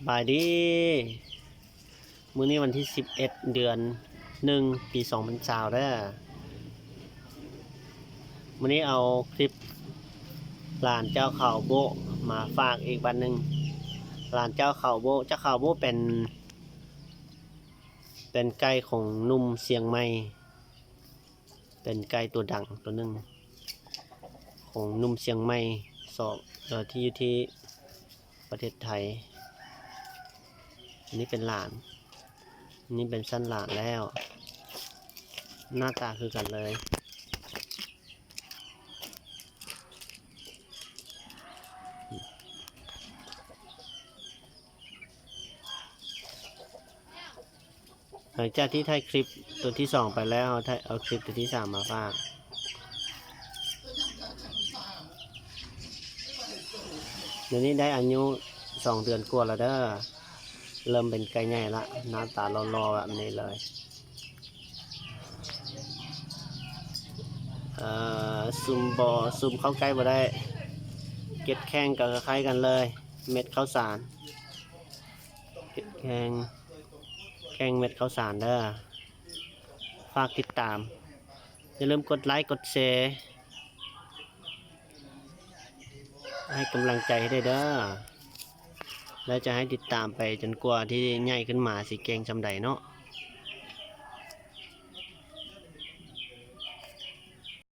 บายดีมื้อนี้วันที่11เดือน1ปี2020เด้อมื้อนี้เอาคลิปหลานเจ้าเขาโบะมาฝากอีกบัดนึงหลานเจ้าเขาโบะเป็นไก่ของหนุ่มเชียงใหม่เป็นไก่ตัวดังตัวหนึงของหนุ่มเชียงใหม่สอบที่อยู่ที่ประเทศไทยอันนี้เป็นหลานอันนี้เป็นสั้นหลานแล้วหน้าตาคือกันเลยหลังจากที่ถ่ายคลิปตัวที่2ไปแล้วเอาคลิปตัวที่3มาฝากเดี๋ยวนี้ได้อายุ2 เดือนกว่าแล้วเด้อเริ่มเป็นไก่ใหญ่ละหน้าตารอๆแบบนี้เลยซุ่มเข้าใกล้บ่ได้เก็ดแข้งกับคล้ายกันเลยเม็ดข้าวสารเก็ดแข้งเม็ดข้าวสารเด้อฝากติดตามอย่าลืมกดไลค์กดแชร์ให้กำลังใจให้ได้เด้อและจะให้ติดตามไปจนกว่าที่ใหญ่ขึ้นมาสิเก่งจำใดเนาะ